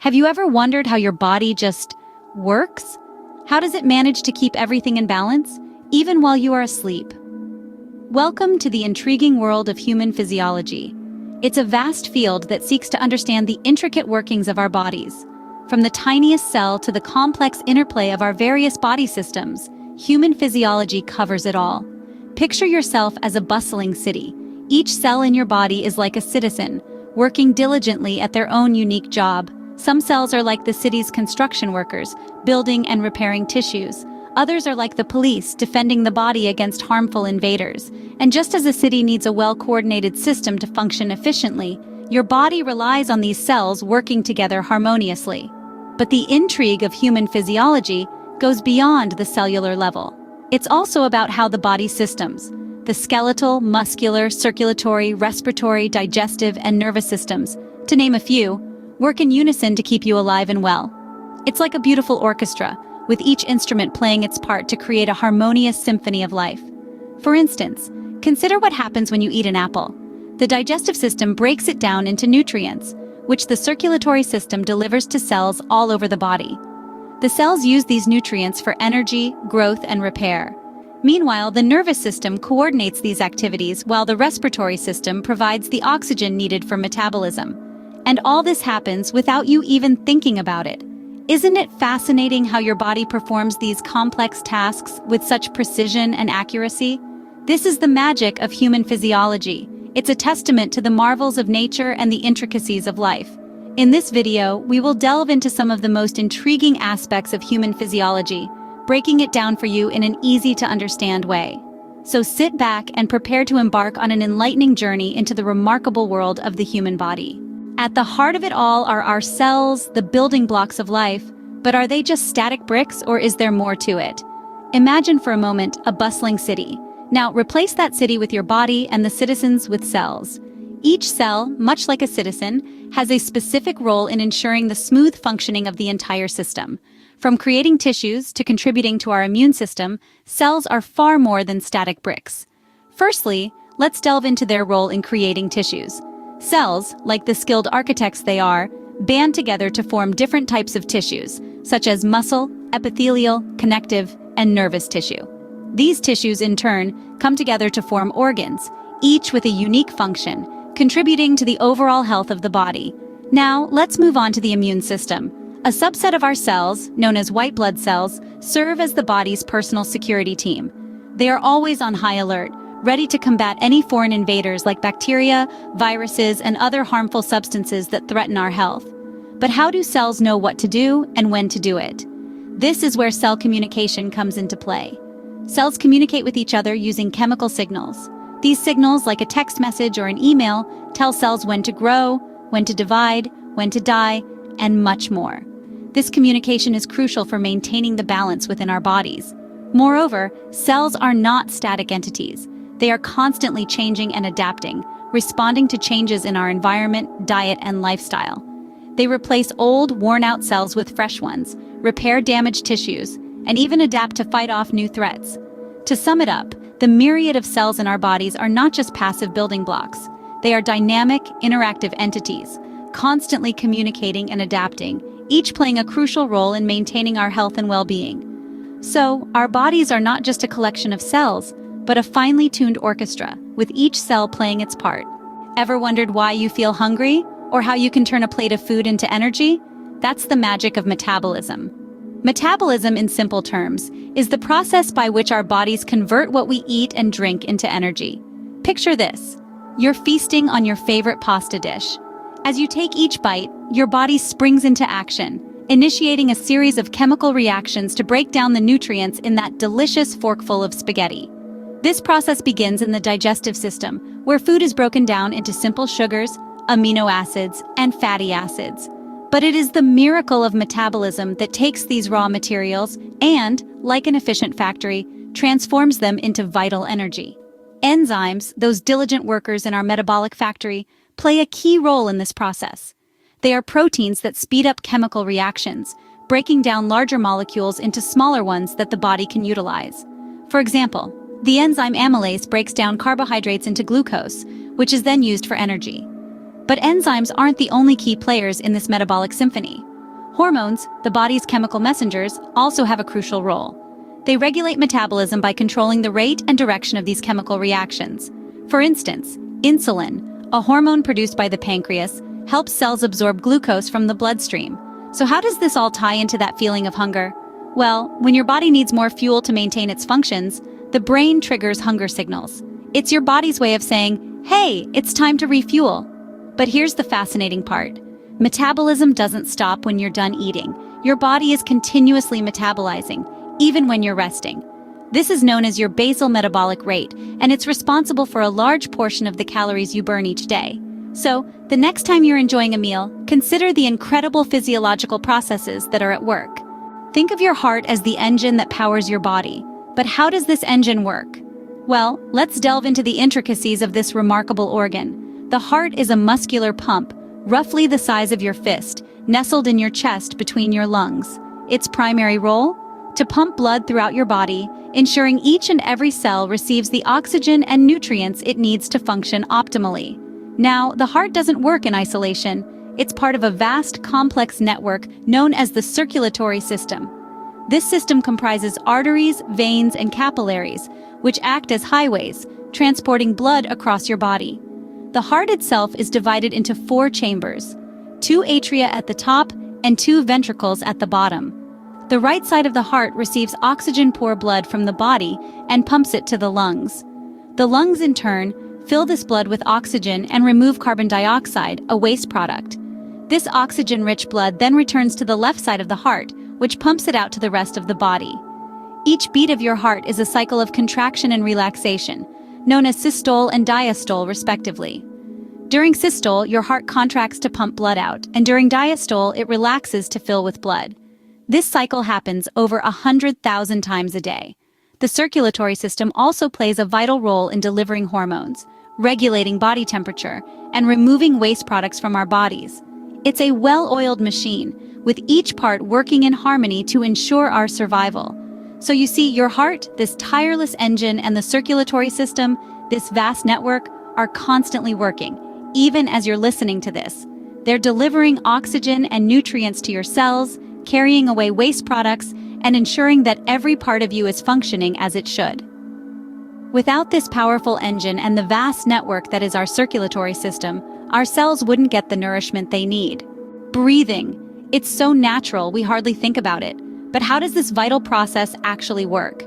Have you ever wondered how your body just works? How does it manage to keep everything in balance, even while you are asleep? Welcome to the intriguing world of human physiology. It's a vast field that seeks to understand the intricate workings of our bodies. From the tiniest cell to the complex interplay of our various body systems, human physiology covers it all. Picture yourself as a bustling city. Each cell in your body is like a citizen, working diligently at their own unique job. Some cells are like the city's construction workers, building and repairing tissues. Others are like the police, defending the body against harmful invaders. And just as a city needs a well-coordinated system to function efficiently, your body relies on these cells working together harmoniously. But the intrigue of human physiology goes beyond the cellular level. It's also about how the body systems, the skeletal, muscular, circulatory, respiratory, digestive, and nervous systems, to name a few, work in unison to keep you alive and well. It's like a beautiful orchestra, with each instrument playing its part to create a harmonious symphony of life. For instance, consider what happens when you eat an apple. The digestive system breaks it down into nutrients, which the circulatory system delivers to cells all over the body. The cells use these nutrients for energy, growth, and repair. Meanwhile, the nervous system coordinates these activities while the respiratory system provides the oxygen needed for metabolism. And all this happens without you even thinking about it. Isn't it fascinating how your body performs these complex tasks with such precision and accuracy? This is the magic of human physiology. It's a testament to the marvels of nature and the intricacies of life. In this video, we will delve into some of the most intriguing aspects of human physiology, breaking it down for you in an easy-to-understand way. So sit back and prepare to embark on an enlightening journey into the remarkable world of the human body. At the heart of it all are our cells, the building blocks of life, but are they just static bricks or is there more to it? Imagine for a moment a bustling city. Now replace that city with your body and the citizens with cells. Each cell, much like a citizen, has a specific role in ensuring the smooth functioning of the entire system. From creating tissues to contributing to our immune system, cells are far more than static bricks. Firstly, let's delve into their role in creating tissues. Cells, like the skilled architects they are, band together to form different types of tissues, such as muscle, epithelial, connective, and nervous tissue. These tissues, in turn, come together to form organs, each with a unique function, contributing to the overall health of the body. Now, let's move on to the immune system. A subset of our cells, known as white blood cells, serve as the body's personal security team. They are always on high alert, ready to combat any foreign invaders like bacteria, viruses, and other harmful substances that threaten our health. But how do cells know what to do and when to do it? This is where cell communication comes into play. Cells communicate with each other using chemical signals. These signals, like a text message or an email, tell cells when to grow, when to divide, when to die, and much more. This communication is crucial for maintaining the balance within our bodies. Moreover, cells are not static entities. They are constantly changing and adapting, responding to changes in our environment, diet, and lifestyle. They replace old, worn-out cells with fresh ones, repair damaged tissues, and even adapt to fight off new threats. To sum it up, the myriad of cells in our bodies are not just passive building blocks. They are dynamic, interactive entities, constantly communicating and adapting, each playing a crucial role in maintaining our health and well-being. So, our bodies are not just a collection of cells, but a finely tuned orchestra, with each cell playing its part. Ever wondered why you feel hungry, or how you can turn a plate of food into energy? That's the magic of metabolism. Metabolism, in simple terms, is the process by which our bodies convert what we eat and drink into energy. Picture this. You're feasting on your favorite pasta dish. As you take each bite, your body springs into action, initiating a series of chemical reactions to break down the nutrients in that delicious forkful of spaghetti. This process begins in the digestive system, where food is broken down into simple sugars, amino acids, and fatty acids. But it is the miracle of metabolism that takes these raw materials and, like an efficient factory, transforms them into vital energy. Enzymes, those diligent workers in our metabolic factory, play a key role in this process. They are proteins that speed up chemical reactions, breaking down larger molecules into smaller ones that the body can utilize. For example, the enzyme amylase breaks down carbohydrates into glucose, which is then used for energy. But enzymes aren't the only key players in this metabolic symphony. Hormones, the body's chemical messengers, also have a crucial role. They regulate metabolism by controlling the rate and direction of these chemical reactions. For instance, insulin, a hormone produced by the pancreas, helps cells absorb glucose from the bloodstream. So how does this all tie into that feeling of hunger? Well, when your body needs more fuel to maintain its functions, the brain triggers hunger signals. It's your body's way of saying, hey, it's time to refuel. But here's the fascinating part. Metabolism doesn't stop when you're done eating. Your body is continuously metabolizing, even when you're resting. This is known as your basal metabolic rate, and it's responsible for a large portion of the calories you burn each day. So, the next time you're enjoying a meal, consider the incredible physiological processes that are at work. Think of your heart as the engine that powers your body. But how does this engine work? Well, let's delve into the intricacies of this remarkable organ. The heart is a muscular pump, roughly the size of your fist, nestled in your chest between your lungs. Its primary role? To pump blood throughout your body, ensuring each and every cell receives the oxygen and nutrients it needs to function optimally. Now, the heart doesn't work in isolation. It's part of a vast, complex network known as the circulatory system. This system comprises arteries, veins, and capillaries, which act as highways, transporting blood across your body. The heart itself is divided into 4 chambers, 2 atria at the top and 2 ventricles at the bottom. The right side of the heart receives oxygen-poor blood from the body and pumps it to the lungs. The lungs, in turn, fill this blood with oxygen and remove carbon dioxide, a waste product. This oxygen-rich blood then returns to the left side of the heart, which pumps it out to the rest of the body. Each beat of your heart is a cycle of contraction and relaxation, known as systole and diastole respectively. During systole, your heart contracts to pump blood out, and during diastole, it relaxes to fill with blood. This cycle happens over 100,000 times a day. The circulatory system also plays a vital role in delivering hormones, regulating body temperature, and removing waste products from our bodies. It's a well-oiled machine, with each part working in harmony to ensure our survival. So you see, your heart, this tireless engine, and the circulatory system, this vast network, are constantly working, even as you're listening to this. They're delivering oxygen and nutrients to your cells, carrying away waste products, and ensuring that every part of you is functioning as it should. Without this powerful engine and the vast network that is our circulatory system, our cells wouldn't get the nourishment they need. Breathing. It's so natural we hardly think about it. But how does this vital process actually work?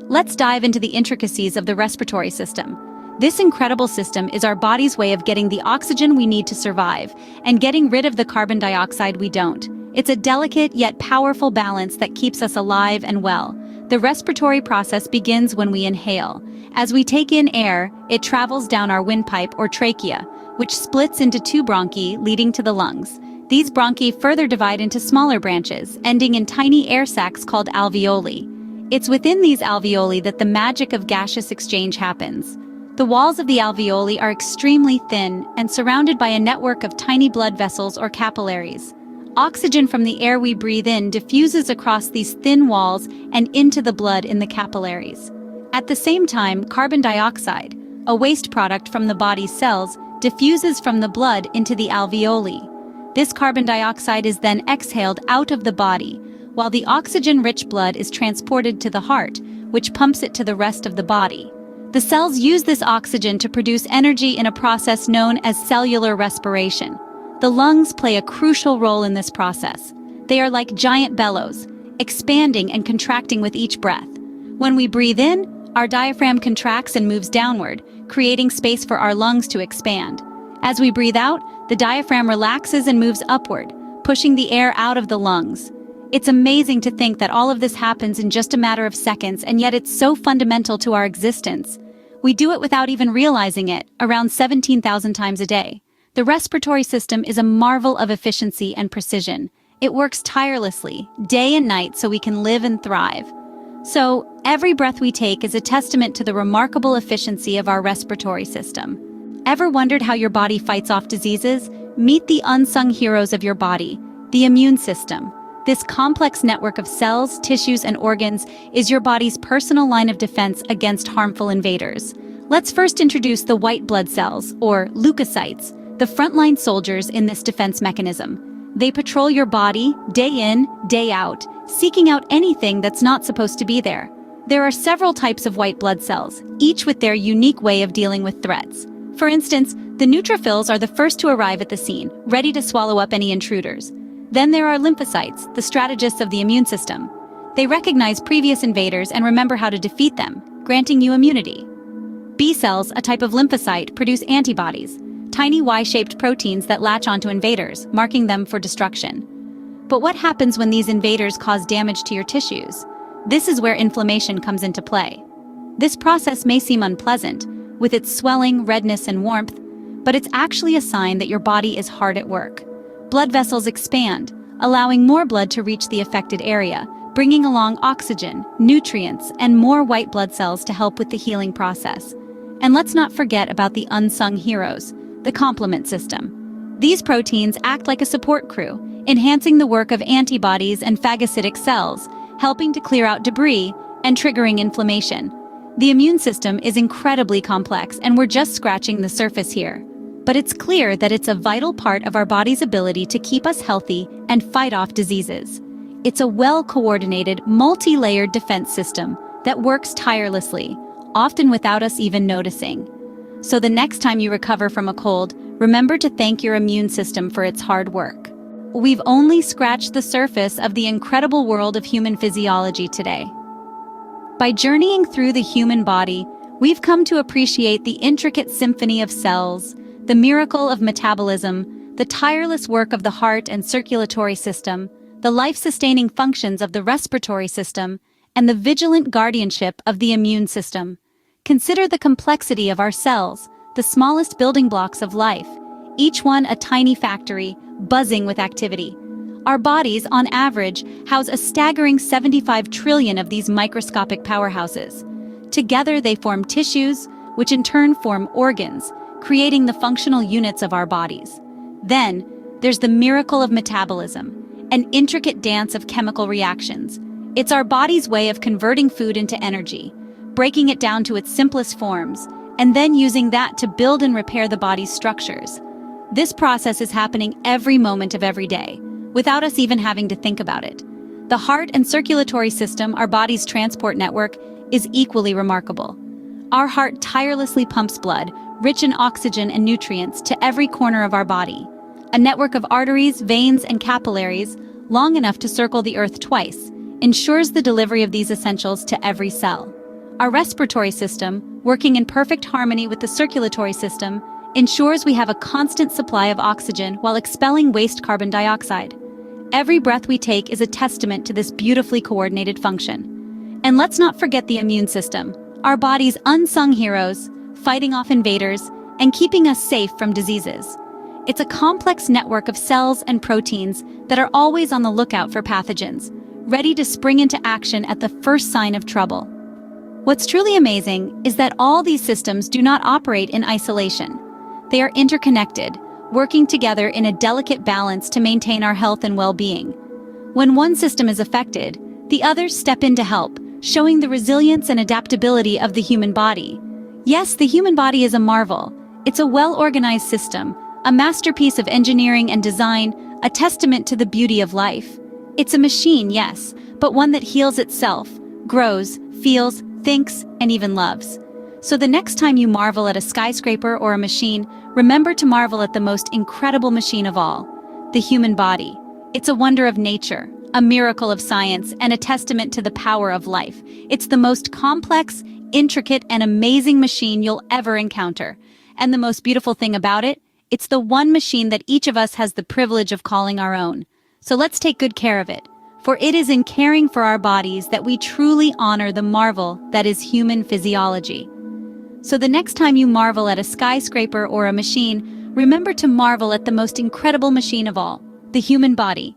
Let's dive into the intricacies of the respiratory system. This incredible system is our body's way of getting the oxygen we need to survive and getting rid of the carbon dioxide we don't. It's a delicate yet powerful balance that keeps us alive and well. The respiratory process begins when we inhale. As we take in air, it travels down our windpipe or trachea, which splits into 2 bronchi leading to the lungs. These bronchi further divide into smaller branches, ending in tiny air sacs called alveoli. It's within these alveoli that the magic of gaseous exchange happens. The walls of the alveoli are extremely thin and surrounded by a network of tiny blood vessels or capillaries. Oxygen from the air we breathe in diffuses across these thin walls and into the blood in the capillaries. At the same time, carbon dioxide, a waste product from the body's cells, diffuses from the blood into the alveoli. This carbon dioxide is then exhaled out of the body, while the oxygen-rich blood is transported to the heart, which pumps it to the rest of the body. The cells use this oxygen to produce energy in a process known as cellular respiration. The lungs play a crucial role in this process. They are like giant bellows, expanding and contracting with each breath. When we breathe in, our diaphragm contracts and moves downward, creating space for our lungs to expand. As we breathe out, the diaphragm relaxes and moves upward, pushing the air out of the lungs. It's amazing to think that all of this happens in just a matter of seconds, and yet it's so fundamental to our existence. We do it without even realizing it, around 17,000 times a day. The respiratory system is a marvel of efficiency and precision. It works tirelessly, day and night, so we can live and thrive. So, every breath we take is a testament to the remarkable efficiency of our respiratory system. Ever wondered how your body fights off diseases? Meet the unsung heroes of your body, the immune system. This complex network of cells, tissues, and organs is your body's personal line of defense against harmful invaders. Let's first introduce the white blood cells, or leukocytes, the frontline soldiers in this defense mechanism. They patrol your body, day in, day out, seeking out anything that's not supposed to be there. There are several types of white blood cells, each with their unique way of dealing with threats. For instance, the neutrophils are the first to arrive at the scene, ready to swallow up any intruders. Then there are lymphocytes, the strategists of the immune system. They recognize previous invaders and remember how to defeat them, granting you immunity. B cells, a type of lymphocyte, produce antibodies, tiny Y-shaped proteins that latch onto invaders, marking them for destruction. But what happens when these invaders cause damage to your tissues? This is where inflammation comes into play. This process may seem unpleasant, with its swelling, redness, and warmth, but it's actually a sign that your body is hard at work. Blood vessels expand, allowing more blood to reach the affected area, bringing along oxygen, nutrients, and more white blood cells to help with the healing process. And let's not forget about the unsung heroes, the complement system. These proteins act like a support crew, enhancing the work of antibodies and phagocytic cells, helping to clear out debris and triggering inflammation. The immune system is incredibly complex, and we're just scratching the surface here. But it's clear that it's a vital part of our body's ability to keep us healthy and fight off diseases. It's a well-coordinated, multi-layered defense system that works tirelessly, often without us even noticing. So the next time you recover from a cold, remember to thank your immune system for its hard work. We've only scratched the surface of the incredible world of human physiology today. By journeying through the human body, we've come to appreciate the intricate symphony of cells, the miracle of metabolism, the tireless work of the heart and circulatory system, the life-sustaining functions of the respiratory system, and the vigilant guardianship of the immune system. Consider the complexity of our cells, the smallest building blocks of life, each one a tiny factory, buzzing with activity. Our bodies, on average, house a staggering 75 trillion of these microscopic powerhouses. Together they form tissues, which in turn form organs, creating the functional units of our bodies. Then, there's the miracle of metabolism, an intricate dance of chemical reactions. It's our body's way of converting food into energy, breaking it down to its simplest forms, and then using that to build and repair the body's structures. This process is happening every moment of every day, without us even having to think about it. The heart and circulatory system, our body's transport network, is equally remarkable. Our heart tirelessly pumps blood, rich in oxygen and nutrients, to every corner of our body. A network of arteries, veins, and capillaries, long enough to circle the earth twice, ensures the delivery of these essentials to every cell. Our respiratory system, working in perfect harmony with the circulatory system, ensures we have a constant supply of oxygen while expelling waste carbon dioxide. Every breath we take is a testament to this beautifully coordinated function. And let's not forget the immune system, our body's unsung heroes, fighting off invaders and keeping us safe from diseases. It's a complex network of cells and proteins that are always on the lookout for pathogens, ready to spring into action at the first sign of trouble. What's truly amazing is that all these systems do not operate in isolation. They are interconnected, working together in a delicate balance to maintain our health and well-being. When one system is affected, the others step in to help, showing the resilience and adaptability of the human body. Yes, the human body is a marvel. It's a well-organized system, a masterpiece of engineering and design, a testament to the beauty of life. It's a machine, yes, but one that heals itself, grows, feels, thinks, and even loves. So the next time you marvel at a skyscraper or a machine, remember to marvel at the most incredible machine of all, the human body. It's a wonder of nature, a miracle of science, and a testament to the power of life. It's the most complex, intricate, and amazing machine you'll ever encounter. And the most beautiful thing about it, it's the one machine that each of us has the privilege of calling our own. So let's take good care of it, for it is in caring for our bodies that we truly honor the marvel that is human physiology. So the next time you marvel at a skyscraper or a machine, remember to marvel at the most incredible machine of all, the human body.